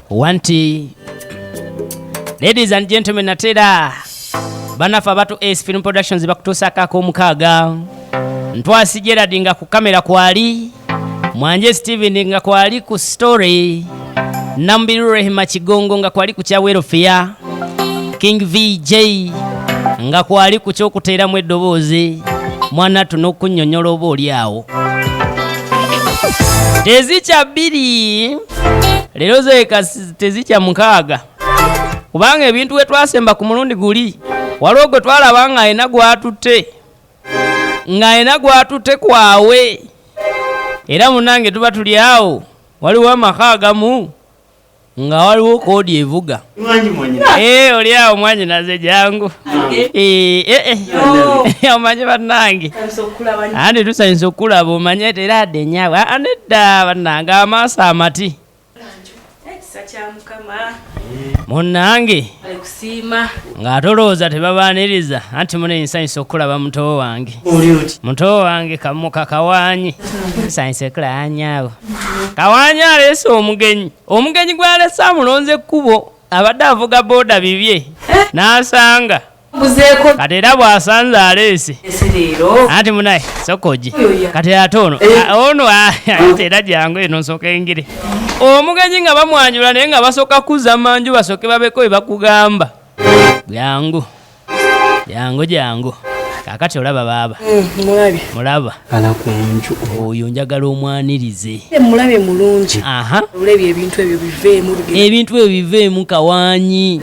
wanti. Ladies and gentlemen, natera banafa batu Ace Film Productions bakutusakako omukaaga. Ntwasi Gerard nga ku kamera kwali, Mwanje Steven nga kwali ku story, Nambiru Rehema Kigongo nga kwali ku kya welfare, King VJ nga kwali ku kyokuteramu eddoboozi, mwana tuno kunnyonnyola oba oli awo. Tezikya 2 leero zeeka tezikya 6 kubanga ebintu we twasemba ku mulundi guli waliwo gwe twalaba ng'ayina gwatutte kwawe era munange tuba tuli awo waliwo amaka agamu nga waliwo koodi evuga oli awo mwanyinaze jangu omanye bannange andi tusanyusa okulaba omanye tera adde nyawe anedda bannange amaaso amati munnange ng'atolooza tebabaaniriza anti mune nsanyusa okulaba muto wange kamuka kawaanyi nsanyusa okulaba nyaawo kawaanyi aleese omugenyi gw'alese amulonze ekkubo abadde avuga booda bibye n'asanga kati era bw'asanze aleese anti munaye sokogi kati ate ono era jangu eno nsooka engire omugenyi nga bamwanjula naye nga basooka kuzza manju basooke babeko we bakugamba jangu kakati olaba baaba mulaba alakunju oyo njagala omwanirize mulabe mulungi olebye ebintu ebyo biveemu kawaanyi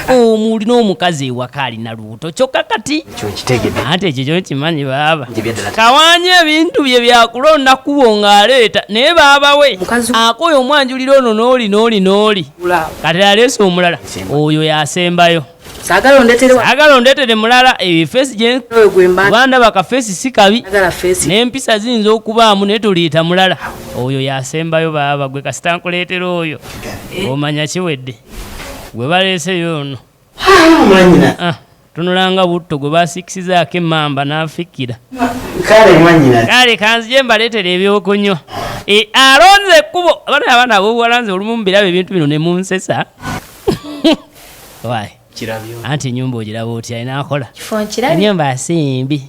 omulina omukazi ewaka alina lubuto kyokka kati ate ekyo kyokimanyi baaba kawaanyi ebintu bye byakulonda kubo ng'aleeta naye baaba we akoyo omwanjulira ono n'oli kati aleese omulala oyo yasembayo sagala ondeetere mulala ebifeesi gye kubanda bakafeesi si kabi n'empisa ziyinza okubaamu naye toliita mulala oyo yasembayo baaba gwe kasita nkuleetera oyo omanya kiwedde gwe baleeseyo ono tunulanga butto gwe basiikisizaako emmamba n'afikira kale kanzije mbaleetera ebyokunywa alonze ekkubo abaana abobuwalanze olumu mubiraba ebintu bino ne munsesa anti enyumba ogiraba otya inaakola enyumba asimbi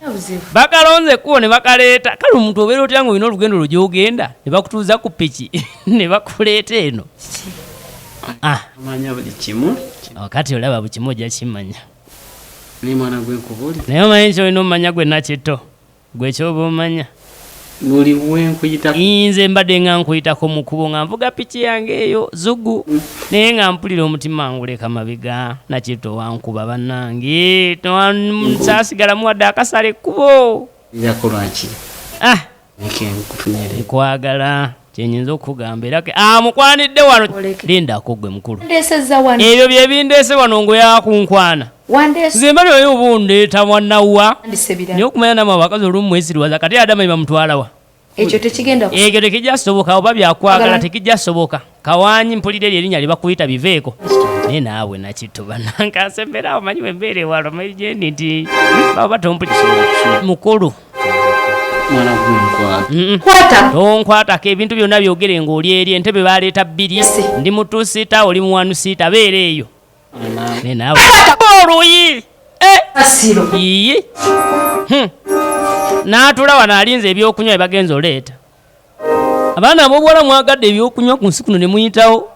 bakalonze ekkubo ne bakaleeta kale omuntu obeera otya nga olina olugendo lwegyogenda ne bakutuuza ku piki ne bakuleeta eno kati olaba buli kimu ojja kimanya naye omanyi nti olina omumanya gwe nakitto gwe kyoba omanya nze mbadde nga nkuyitako mu kkubo nga nvuga piki yange eyo zugu naye nga mpulira omutima nguleka mabega nakitto wankuba bannange saasigalamu wadde akasala ekkubo nkwagala kyenyinza okukugamba era mukwanidde wano lindako gwe mukulu ebyo bye bindeese wano ngweyakunkwana nze mbali oyo oba ondeeta wannawa naye okumanya namwe abakazi olumu mwesiriwaza kati adamanyi bamutwalawa ekyo tekijja soboka oba byakwagala tekijja soboka kawaanyi mpulira eryo erinnya libakuyita biveeko naye naawe nakitto bannange ansemberawo manyi wembeere walo manyi gyendi nti baba tompulira mukulu tonkwatako ebintu byonna byogere ng'oli eri entebe baleeta 2 ndi mu 2 seater oli mu 1 seater beera eyo naye naawe oluyi iye n'atula wano alinze ebyokunywa bye bagenza oleeta abaana ab'obuwala mwagadde ebyokunywa ku nsi kuno ne muyitawo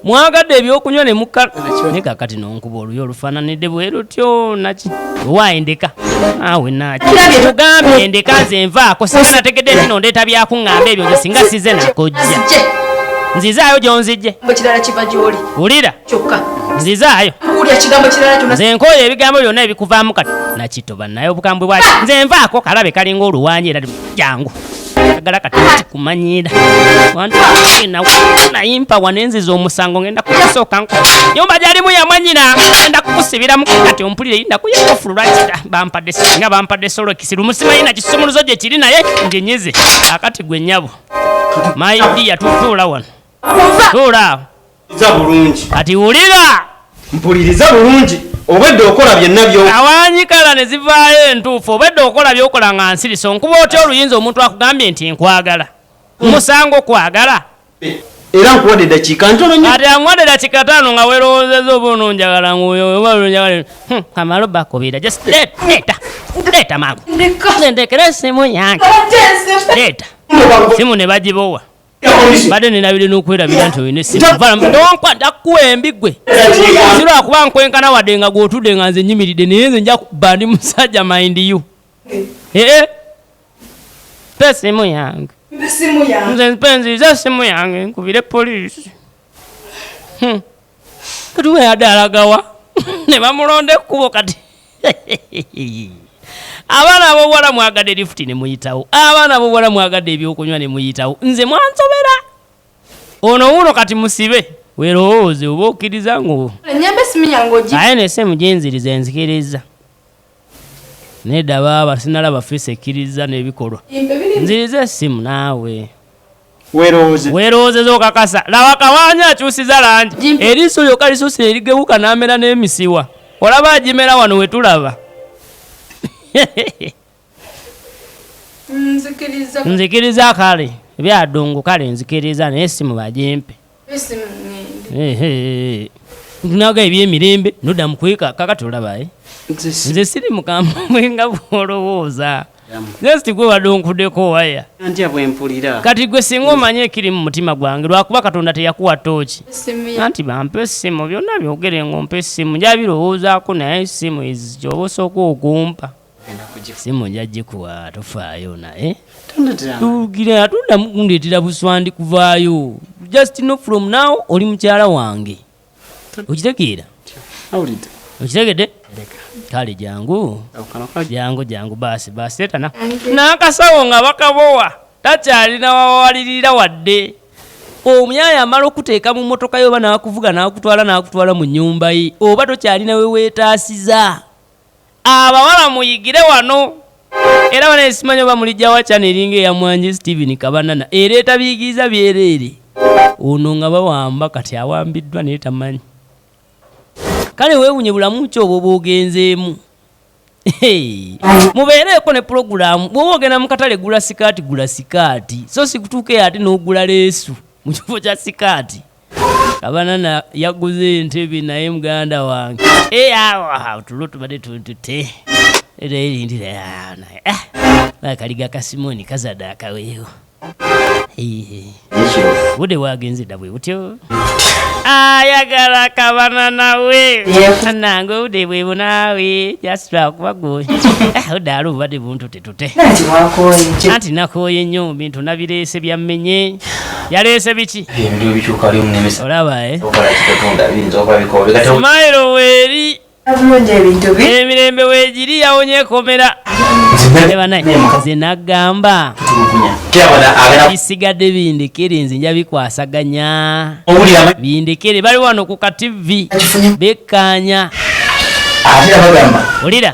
mwagadde ebyokunywa ne mukkala naye kakati nonkuba oluyi olufaananidde bwe lutyo naki owayendeka awe naki tugambye endeka nze nvaako singa nategedde nti nondeeta byakuŋŋamba ebyo bye singa size nakojja nzizaayo gyonzijje wulira nzizaayo nze nkooyo ebigambo byonna ebikuvaamu kati nakitto bannaye obukambwe bwaki nze nvaako kalabe kalinga oluwanyi era jangu agala kati kumanyira nayimpa wanenziza omusango ngenda kukusooka nyumba gyalimu yamwanyina ngenda kukusibiramu kati ompulire yinda kuyekofulu lwakira bampadde solokisi lumusimanyi nakisumuluzo gye kiri naye njenyize akati gwe nnyabo maidiya tutuula wano tuula kati wulira mpuliriza bulungi obedde okola byonna byo awanyikala ne zivaayo entuufu obedde okola byokola nga nsiriso nkuba otya oluyinza omuntu akugambye nti nkwagala musango kwagala era nkuwadde dakiika ntono nnyo. Ati amuwadde dakiika 5 nga weerowoozezza oba ononjagala ngoyoyobalonjagala kamalo bakubira just leeta mangu ndekera essimu yange leeta simu ne bagibowa badde nenabire n'okwerabira nti olina essimu donkwa ndakuwa embigwe sirwakuba nkwenkana wadde nga gwotudde nga nze nyimiridde naye nze nja kuba ndi musajja mind you pe essimu yange nze mpenziriza essimu yange nkubire poliisi katuwe yadalagawa ne bamulonda ekkubo kati abaana abobuwala mwagadde lifuti ne muyitawo abaana abobuwala mwagadde ebyokunywa ne muyitawo nze mwansobera ono wuno kati musibe weerowooze oba okkiriza ngo aye nessimu gyenziriza enzikiriza nedda baaba sinalaba fesi ekkiriza n'ebikolwa nziriza essimu naawe weerowoozeza okakasa laba kawaanyi akyusiza langi eriiso lyokka lisuusire erigebuka n'amera n'emisiwa olaba agimera wano wetulaba nzikiriza kale ebyadongo kale nzikiriza naye essimu bagimpe naga ebyemirembe nodda mukweka kakati olabaye nze siri mukambwe nga bwolowooza just gwe wadde onkuddeko waya kati gwe singa omanye ekiri mu mutima gwange lwakuba katonda teyakuwa tooki anti bampe essimu byonna byogere ngompe essimu njabirowoozaako naye essimu ezikyoba osooka okumpa simu njagikuwa tofaayo naye tugira tuddamu kundeetera buswandi kuvaayo just no from now oli mukyala wange okitegeera okitegedde kale jangu baasi leetana n'akasawo nga bakabowa takyalina wawalirira wadde omuyaya amala okuteeka mu mmotoka yo oba n'akuvuga n'akutwala mu nnyumba ye oba tokyalina we weetaasiza abawala muyigire wano era bana esimanyi oba mulijja wa chaneringa eyamwanji Steven Kabanana ereeta biyigiriza byereere ono nga bawamba kati awambiddwa naye tamanyi kale weewunye bulamu ki obwo bwogenzeemu mubeereeko ne pulogulaamu bwoba ogenda mu katale gula sikaati so sikutuuke ate n'ogula leesu mu kifo kya sikaati Kabanana yaguze entebe naye muganda wange awo tulo tubadde tuntute era erindira naye kaliga kasimoni kazadde akaweewo budde bwagenze dda bwe butyo ayagala Kabanana we nange obudde bwe bunaawe jasitwakuba gwe oddaala obubadde buntute anti nakooye nnyo bintu nabireese byammenye yaleese biki olaba simairo weeri emirembe weegiri yawonye ekomera ze nagamba bisigadde bindekere nze nja bikwasaganya bindekere bali wano ku kativi bekkaanya olira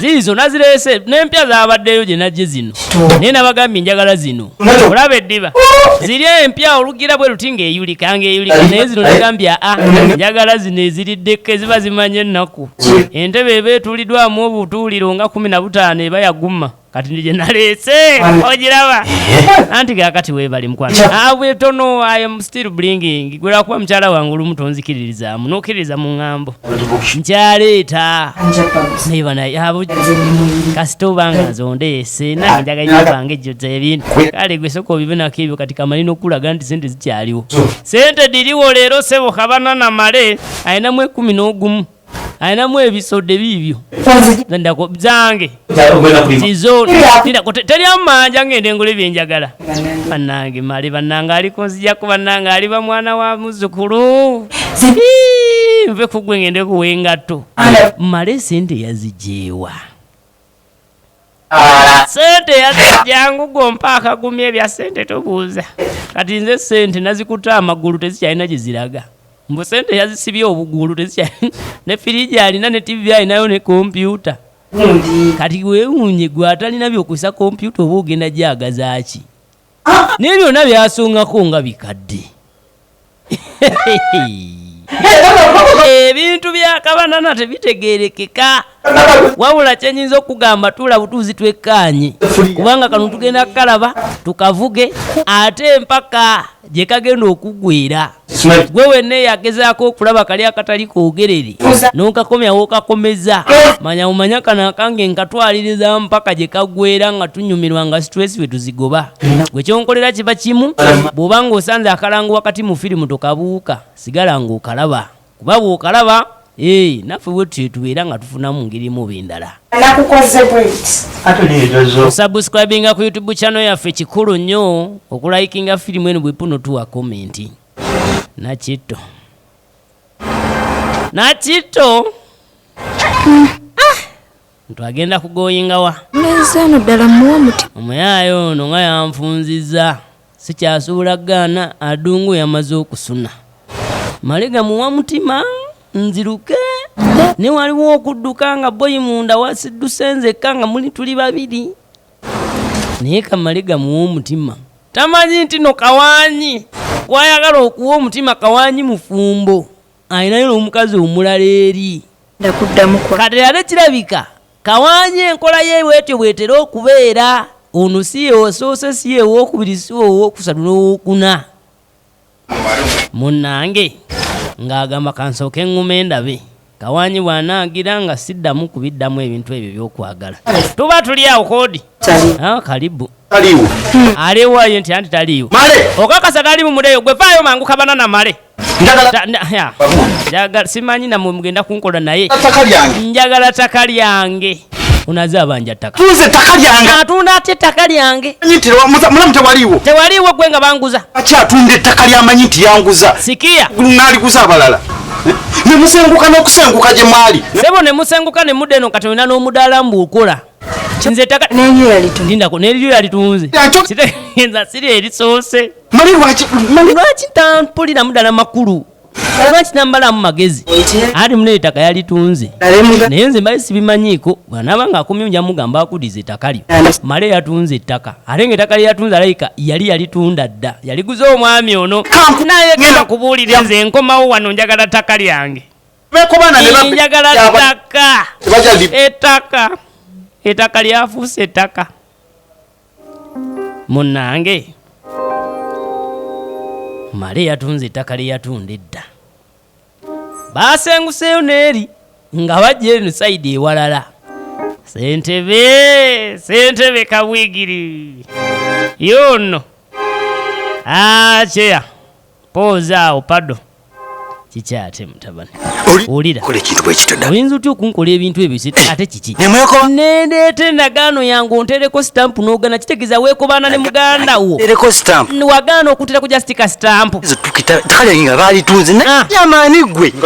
zizo nazireese n'empya zabaddeyo gye najje zino naye nabagambye njagala zino olaba eddiba ziri empya olugira bwe luti ng'eyulika naye zino nagambye njagala zino eziriddeko eziba zimanye ennaku entebe eba etuuliddwamu obutuuliro nga 15 eba yaguma kati ndi gye naleese ogiraba anti kakati weebali mukwano abwetono I am still bringing gwe lwakuba mukyala wange olumu tonzikiririzaamu n'okkiririza mu ŋŋambo nkyaleeta kasita obanga nzondeese nange njagala bange ejjota ebintu kale gwe soka obibenako ebyo kati kamali n'okulaga nti sente zikyaliwo sente diriwo leero sebo Kabanana male ayinamu 11 ayinamu ebisodde biibyo ndako zange zizo teri amanja ngende ngule byenjagala bannange male bannange aliko nzijako bannange aliba mwana wa muzzukulu nve kugwe ngende kuwengato male sente yazijeewa sente yazijjangu gompa akagumya ebya sente tobuuza kati nze sente nazikuta amagulu tezikyalina gye ziraga mbu sente yazisibye obugulu tezikyalina ne firiji alina ne TV alinayo ne kompyuta kati weewunye gwe atalina byokusa kompyuta oba ogenda gyagazaaki naye byonna byasongako nga bikadde ebintu bya Kabanana tebitegeerekeka wabula kyenyinza okugamba tula butuuzi twekkaanye kubanga kano tugenda kalaba tukavuge ate mpaka gye kagenda okuggwera gwe wenna yagezaako okulaba kali akatali koogerere n'okakomyawo okakomeza manya umanya kano akange nkatwaliriza mpaka gye kaggwera nga tunyumirwa nga stress bwe tuzigoba gwe kyonkolera kiba kimu bw'oba ng'osanze akalango wakati mu firimu tokabuuka sigala ng'okalaba kuba bw'okalaba naffe bwe tubeera nga tufunamu ngeri mu bindala osubscribinga ku YouTube channel yaffe kikulu nnyo okulayikinga firimu eno bwe puno tuwa komenti nakitto twagenda kugoyingawa nezano ddala muwa muti omuyaayo ono nga yanfunziza sikyasuubula gaana adungu yamaze okusuna malega muwa mutima nziruke ne waliwo okudduka nga boyi munda wasidduse nzekka nga muli tuli babiri naye kamalega muwa omutima tamanyi nti no kawaanyi kwayagala okuwa omutima kawaanyi mufumbo ayinayo n'omukazi omulala eri kati ate kirabika kawaanyi enkola ye bwetyo bwetera okubeera ono si ye osoose si ye owookubiri si we owookusatu n'owookuna munnange ng'agamba kansooke eŋŋuma endabe kawaanyi bw'anaagira nga siddamu kubiddamu ebintu ebyo by'okwagala tuba tuli awo koodi kalibu aliwayo nti anti taliiwo okakasa tali mumuleyo gwe faayo mangu kabana na male simanyi namwe mugenda kunkola naye njagala ttaka lyange unaze abanja ttaka atunda ate ettaka lyange mulamu tewaliiwo gwe nga banguza akyatunda ettaka lyamanyi nti yanguza sikiya naaliguza abalala nemusenguka n'okusenguka gye mwali sebo nemusenguka ne mudde eno katonda n'omudaala mbuukola nze ettaka ndindako n'eryo yalitunze sitegeeza siri erisoose lwaki tampulira muddala makulu lwaki nambalamu magezi ati mune ettaka yalitunze naye nze mbali sibimanyiiko bw'anaaba ng'akomye nja mugamba akudiza ettaka lyo male yatunze ettaka ate ng'ettaka lye yatunze alayika yali yalitunda dda yaliguza omwami ono naye genda kubuulira nze enkomawo wano njagala ttaka lyange njagala ettaka lyafuuse ettaka munnange male yatunze ettaka lye yatunda edda baasenguseyo n'eri nga bajja eno sayidi ewalala sentebe kabwigiri yono kyeya pooza awo pado kikyate mutabani olira oyinza otya okunkola ebintu ebyo ate kiki nendeeta endagaano yange ontereko sitampu n'ogana kitegeeza weekobana ne muganda wo wagaana okutera ku jastika sitampu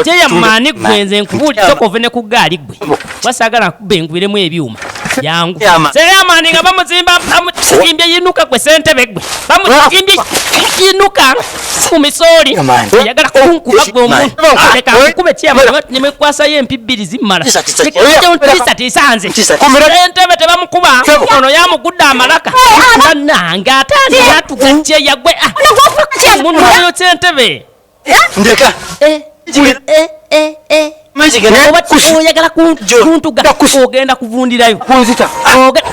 kyeyamaani gwe nze nkubuulira sokove ne ku gaali gwe basaagala nkubba enkubiremu ebyuma jangu seyamaani nga bamuzimbye yinuka gwe sentebe gwe bamuzimbye yinuka ku misooli yagala kunkuba gwe omuntu leka nkukube kyeyamaani nemekwasayo empi bbiri zimmala tisanze sentebe tebamukuba ono yamugudde amalaka bannange ataani yatuga kyeya gwe munoyo sentebe ndeka oyagala kuntuga ogenda kuvundirayo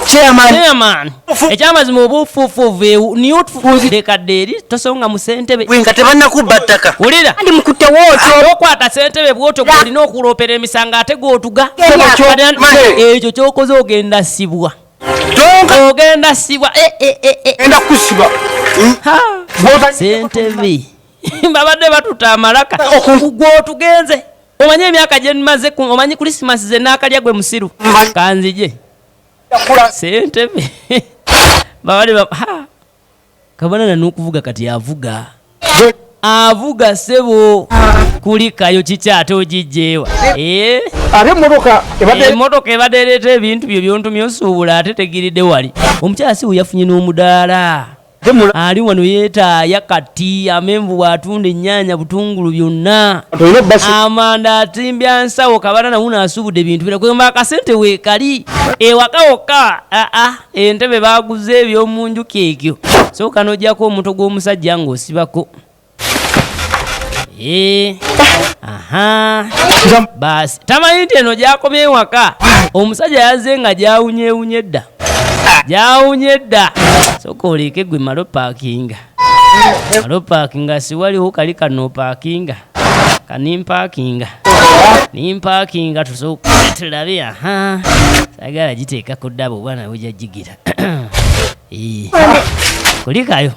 chairman ekyamazima oba ofuufuuveewu niye otufudekadde eri tosonga mu sentebe nga tebannakubba ttaka wulira okwata sentebe bwotyo gwolina okuloopera emisango ate gootuga ekyo kyokoze ogenda ssibwa ogenda ssibwa sentebe babadde batuta amalaka gwotugenze omanyi emyaka gye nmaze omanyi krisimasi ze naakalya gwe musiru kanzije sentebe babadde kabanana n'okuvuga kati avuga sebo kulikayo kikyate ogijjeewa emmotoka ebadde ereeta ebintu byo byontumya osuubula ate tegiridde wali omukyala si we yafunye n'omudaala ali wano yeetaaya kati amenvu bw'atunda ennyaanya butungulu byonna amanda atimbya nsawo kabanana wuno asuubudde ebintu bira kwemba akasente weekali ewaka wokka entebe baaguze ebyomunju keekyo sooka n'ojjako omuto gw'omusajja ng'osibako Aha. Basi tamanyi nti eno gyakomye waka omusajja yazze nga gyawunyewunye dda soka oleke gwe malo paakinga siwaliwo kali kano paakinga nimpaakinga tusooka tulabe. Aha, sagala giteeka ku ddabo bwana bwejagigira. Kulikayo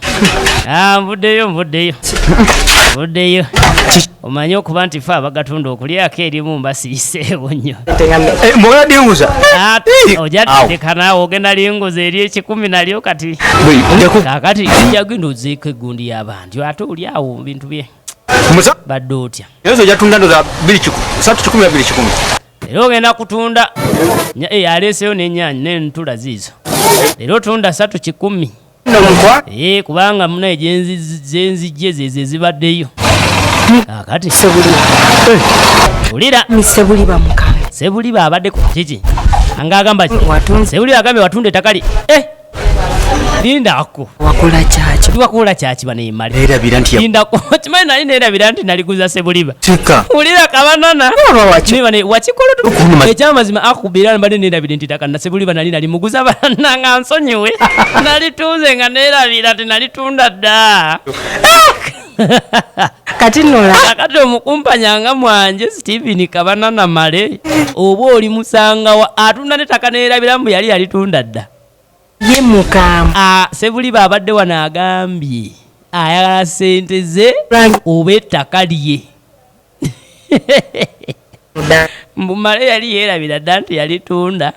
nvuddeyo omanyi okuba nti fe abagatunda okulyako erimu mbasiiseewo nnyo. Ojateka naawe ogenda linguza eri 10 nalyo kati kakati jagenda ozeeko egundi y'abantu ate oli awo mu bintu bye badde otya. Era ogenda kutunda aleeseyo n'ennyaanya n'entula ziizo era otunda 3-10. Kubanga munaye gyenzijje zezo ezibaddeyo kakati ulira Sebuliba abadde ku kiki angagamba Sebuliba agambye watunda ettaka li lindako wakola kyaki baneemale lindako kimanyi nali neerabira nti naliguza Sebuliba ulira kabanana wakikola ekyamazima akubira mbadde neerabire nti ettaka na Sebuliba nali nalimuguza banna nga nsonyiwe nalitunze nga neerabira nti nalitunda dda kati omukumpanyanga mwanje Stephen Kabanana Male oba oli musangawa atunda n'ettaka neerabira mbu yali yalitunda dda ye mukama. Sebuliba abadde wano agambye ayagala ssente ze oba ettaka lye mbu Male yali yeerabira dda nti yalitunda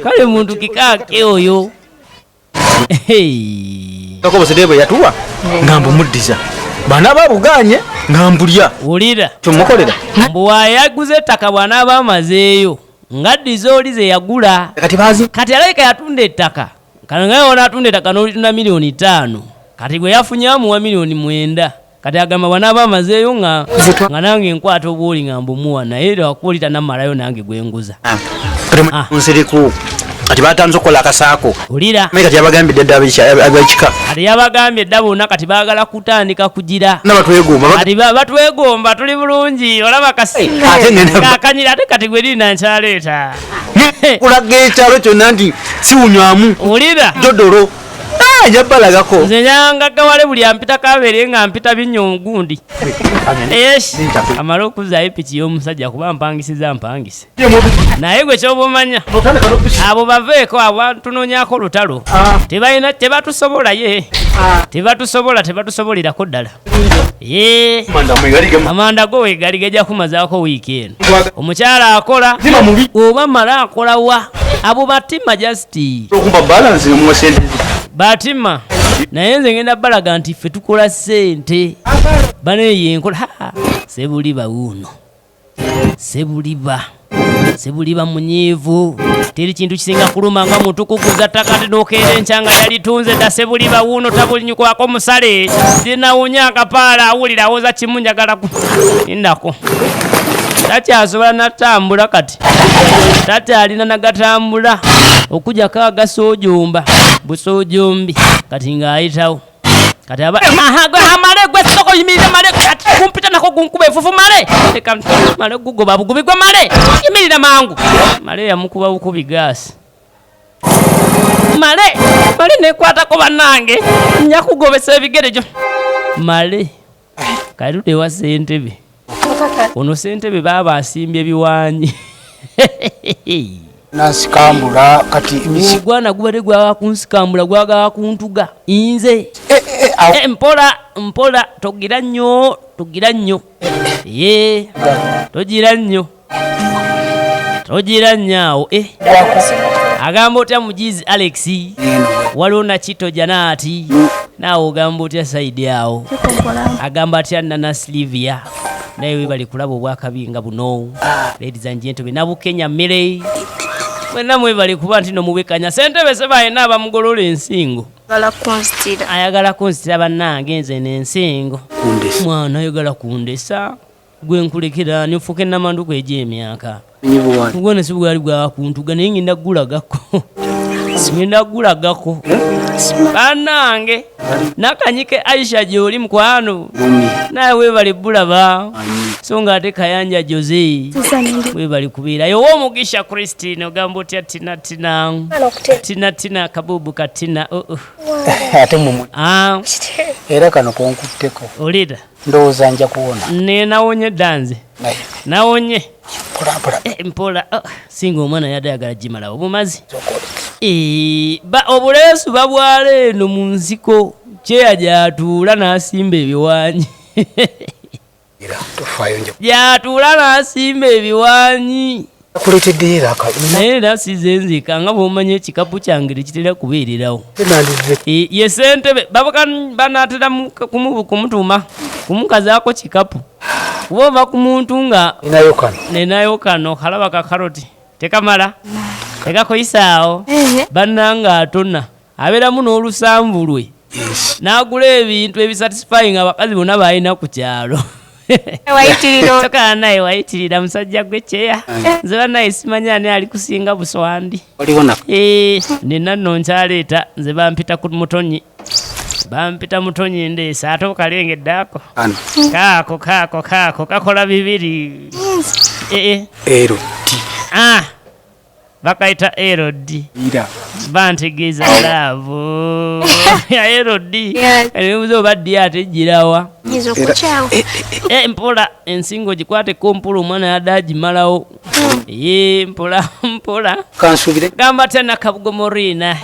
kale muntu kikaake oyo bwe yatuwa nga mbumuddiza bana babuganye nga mbulya ulira kyomukolera mbu wayaguza ettaka bw'anaaba amazeeyo nga ddiza oli ze yagula kati alayika yatunda ettaka kanangaye onatunda ettaka n'olitunda $5,000,000 kati gwe yafunye amuwa $9,000,000 kati agamba bw'anaaba amazeeyo nga nange nkwata obwoli nga mbumuwa naye era wakuba oli tanamalayo nange gwenguza nsiriku kati batanze okukola akasaako ulira kati yabagambye dda abekika kati yabagambye dda bonna kati baagala kutandika kugira kati batwegomba tuli bulungi olaba kakanyira ate kati gwe liri nankyaleeta kulaga ekyalo kyonna nti siwunywamu ulira jodolo jabalagako nze nyanga gawale buli ampita kabeere nga mpita binnyo omugundi amale okuzaayo piki y'omusajja kuba mpangisiza mpangise naye gwe kyoba omanya abo baveeko abantunoonyako lutalo tebatusobola tebatusobolerako ddala amanda go wegali gajja kumazaako wiiki eno omukyala akola oba mala akola wa abo batima jusiti batima naye nze ngenda balaga nti ffe tukola ssente baneyenkola Sebuliba wuuno Sebuliba munyiivu teri kintu kisinga kuluma nga muntu kuguza ttaka nokeera enkyanga yalitunze dda Sebuliba wuuno tabulinyukwako musale tinawunya akapaala awulira awoza kimu njagala indako takyasobola natambula kati takyalina nagatambula okujjako agasoojomba busoojombi kati ng'ayitawo kati amale gwe soko yimirira Male kati kumpita nako gunkuba efufu Male gugoba bugubi gwe Male yimirira mangu Male yamukuba bukubi gaasi Male nekwatako bannange nja kugobesa ebigere gyo Male kaludde wa Ssentebe ono Ssentebe baba asimbye biwanyi nasikambula kati mugwana gubadde gwawa kunsikambula gwagawa kuntuga inze mpola togira nnyo togira nnyo awo agamba otya mujizi Alex waliwo Nakito Janaati naawe ogamba otya Saidi awo agamba atya Nana Silvia naye webali kulaba obwakabinga buno ladies and gentlemen nabukenya mmere mwenna mwebali kuba nti nomubekanya Ssentebe sebayina abamugolola ensingo ayagala kunstira bannange nze n'ensingo mwana ayagala kundesa gwe nkulekera nifuke namanduko egy'emyaka gwona sibwali gwakuntuga naye ngenda ggulagako ngenda gulagako bannange nakanyike Aisha gyoli mukwano naye weebale bulaba so nga ate Kayanja Jose weebale kubeerayo w'omugisha Christine ogamba otya tina kabubu katina ate mumu era kano konkutteko olida ndowooza nja kuwona nenawonye danze nawonye mpola mpola singa omwana yadde ayagala gimalawo bumazi obuleesu babwala eno mu nsiko kyeya gyatuula n'asimba ebiwaanyi gyatuula n'asimba ebiwaanyi akuleteddeyo era naye nasize nzika nga bwomanya ekikapu kyange tekitera kubeererawo ye ssentebe banaatera kumutuuma kumukazaako kikapu kuba ova ku muntu nga nenayo kano kalaba kakaroti tekamala tekakoyisaawo bannanga atona abeeramu n'olusanvu lwe n'agula ebintu ebisatisfying abakazi bonna balina ku kyalo tokana naye wayitirira musajja gwe kyeya nze bannaye simanya ani ali kusinga buswandi nina nno nkyaleeta nze bampita ku mutonyi ndeesa ate okalengeddeako kaako kakola bibiri bakayita erod bantegeeza laavu ya erod ebibuzo obaddi ate girawa mpola ensingo gikwateko mpola omwana yadde agimalawo mpola gamba tena kabugomorina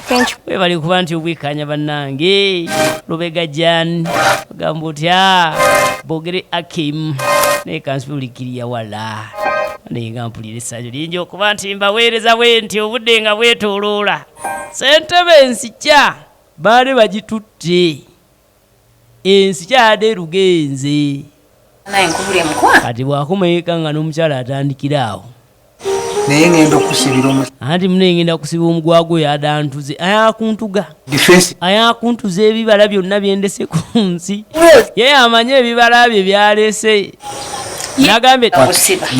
webali kuba nti obwikanya bannange lubega jani ogamba otya bogere akim naye kansuulikirya wala nenga mpulira essaajo lingi okuba nti mbaweereza bwe nti obudde nga bwetooloola ssentebe ensikya baali bagitutte ensikya yadde lugenze kati bwakumaeka nga n'omukyala atandikira awo naye ngenda okusibira anti mune ngenda kusiba omugwago yadantuze ayakuntuza ebibala byonna byendese ku nsi ye amanye ebibala bye byalese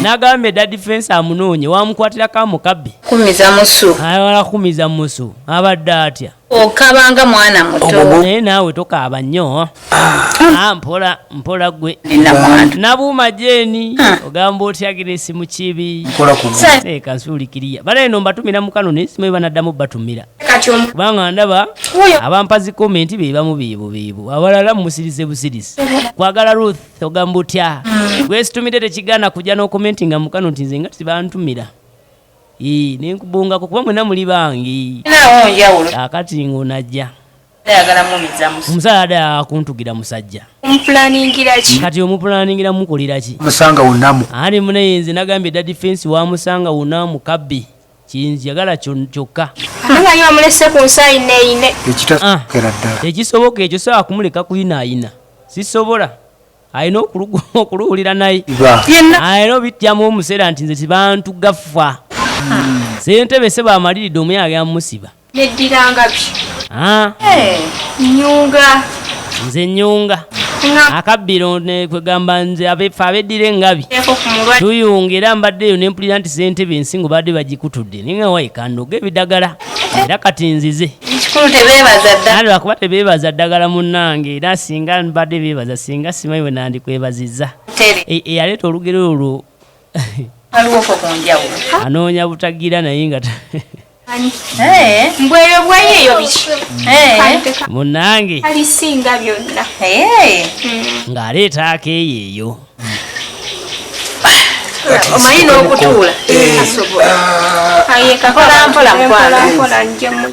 nagambe da defense amunoonye wamukwatirako amukabbe wala kumiza musu abadde atya okabanga mwana muto naye naawe tokaaba nnyo mpola gwe nabuuma jeeni ogamba otyagira esimu kibi naye kansuulikiriya bala eno mbatumira mukano naye simu banaddamu batumira kubanga ndaba abampazi komenti bebamu biibubiibu abalala musirize busirize kwagala Ruth ogamba otya gwesitumire tekigaana kujja n'okomenti nga mukano nti nze nga tibantumira nenkubungako kuba mwena muli bangi akati ng'onajja omusala adde akuntugira musajja kati omupulaningira mukolera ki musanga wonamu andi munaye nze nagambye dda defense wamusanga wona mukabbi kinjagala kyokka amulese ku nsayineyine tekisoboka ekyo sobola kumuleka kuyinaayina sisobola alina okuluwulira naye alina obityamu omuseera nti nze tibantu gaffa ssentebe se bamaliridde omuyaga yamusiba neddiranga nyunga nze nyunga akabbiro kwegamba nze abefe abeddira engabi tuyunga era mbaddeyo nempulira nti ssentebe ensingo badde bagikutudde ninga wayikandoga ebidagala era kati nzize andi bakuba tebeebaza ddagala munnange era singa mbadde beebaza singa simanyi we nandikwebazizza eyaleeta olugero olwo anoonya butagira naye nga mbweyo bwayeyo biki munnange alisinga byonna ng'aleeta akeeyeeyo omanyi n'okutuula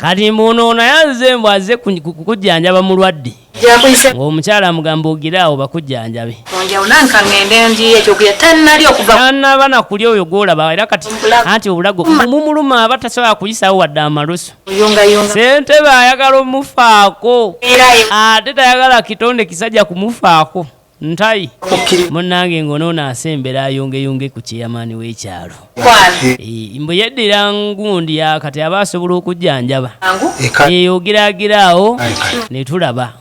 kati muno naye azze mbw azze kukujjanjaba mulwadde ng'omukyala mugamba ogira awo bakujjanjabe tannaba nakuli oyo gwolaba era kati anti obulago mumuluma aba tasobola kuyisawo wadde amalusu ssentebe ayagala omufaako ate tayagala kitonde kisajja kumufaako ntayi munnange ng'onoona asembera ayongeyonge ku kyeyamaani w'ekyalo mbu yeddira ngundi yakati aba asobola okujjanjaba ogiraagira awo ne tulaba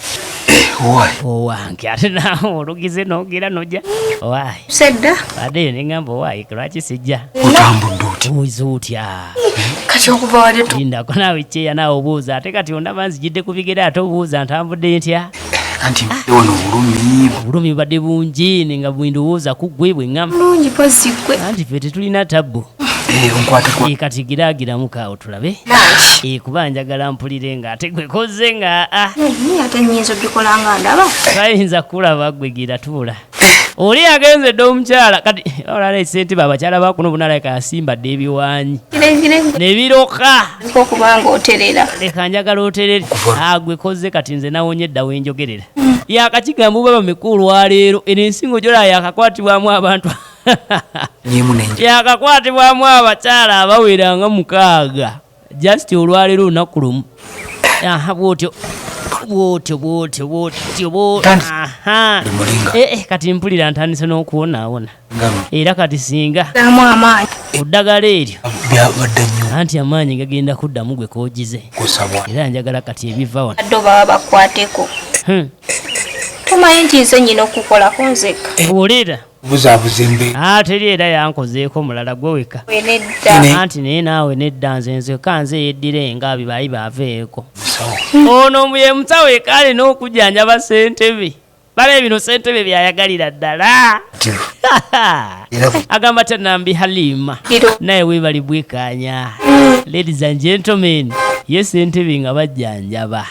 owange ate naawe olugize n'ogira nojja owaayi sedda baddeyo ne ŋŋamba owaayi lwaki sijja otambudde obuuza otya kati okuva wali tu lindako naawe kyeya naawe obuuza ate kati ondaba nzijidde ku bigere ate obuuza ntambudde ntya anti wano obulumi obulumi badde bungi nenga bwindowooza ku ggwe bwe ŋŋamba bulungi pozi gwe anti ffe tetulina tabbu onkwata kati giragiramuko tulabe kuba njagala mpulire nga ate gwekoze nga ate nyinza obikola nga ndaba tayinza kulaba gwe gira tuula oli agenze dde omukyala kati olala esente babakyala bakuno bunalaka asimbadde ebiwanyi nebiroka okubanga oterera leka njagala oterere gwekoze kati nze nawonye edda wenjogerera yakakigambo baba meku olwaleero eno ensingo gyola yakakwatibwamu abantu yakakwatibwamu abakyala abawera nga 6 just olwaleero olunaku lumu bwotyo kati mpulira ntandise n'okuwonaawona era kati singa oddagala eryo anti amaanyi gagenda kuddamu gwe koogize era njagala kati ebiva wano addo baba bakwateko tomanyi nti nze nyina okukolako nzeka olera buzabuzembe teri era yankozeeko mulala gwe weka wenedda anti naye naawe nedda nzeka nze yeddire nga bibayi baveeko ono ye musawo ekaale n'okujjanjaba ssentebe bale bino ssentebe byayagalira ddala agamba tanambi halima naye weebali bwekanya ladies and gentlemen ye ssentebe nga bajjanjaba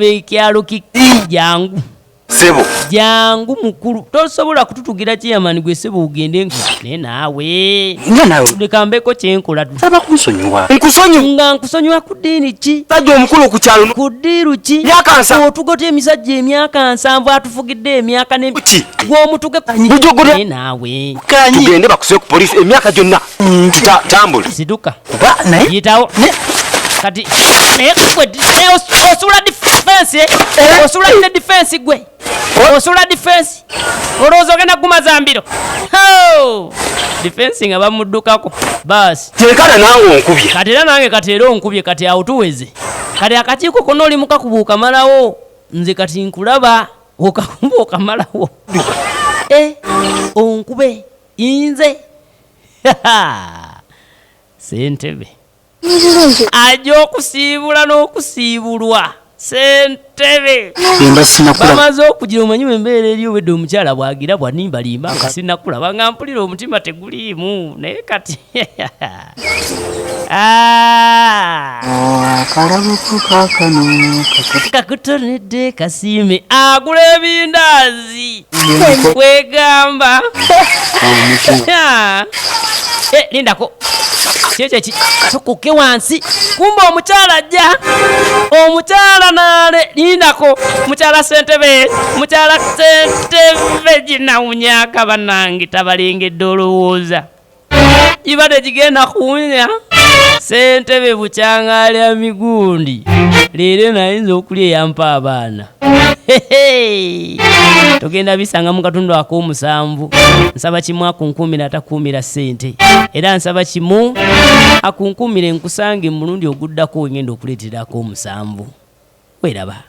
ekyalo jangu sebo jangu mukulu tosobola kututugira kiyamani gwe sebo ugende naye naawe leka mbeko kyenkola saba kunsonyiwa nkusonyiwa nkusonyiwa ku ddiini ki sajja omukulu ku kyalo ku ddiiru ki otugota emisajja emyaka 7 atufugidde emyaka gw'omutuge naye naawe tugende bakusee ku poliisi emyaka gyonna tambula siduka yitawo kati osula defense osula defense gwe osula defense olowooza ogenda kumazambiro defense nga bamuddukako basi kyekala nange onkubye kati era nange kati era onkubye kati awo tuweze kati akakiiko konna oli mukakuba okamalawo nze kati nkulaba okakuba okamalawo onkube nze ssentebe ajja okusiibula n'okusiibulwa ssentebe bamaze okugira omanyi embeera eri obedde omukyala bwagira bwanimbalimba nga sinnakulaba nga mpulira omutima teguliimu naye kati kakutonedde kasiime agula ebindaazi kwegamba lindako kyeki tukuke wansi kumba omukyala ajja omukyala naale lindako mukyala ssentebe ginawunyaka bannange tabalengedde olowooza ibadde gigenda kuwunya ssentebe bukyangalya migundi leero nayinza okulya eyampa abaana togenda bisanga mu katundu ak'omusanvu nsaba kimu akunkumira atakuumira ssente era nsaba kimu akunkumire nkusange mulundi oguddako wengenda okuleeterako omusanvu weraba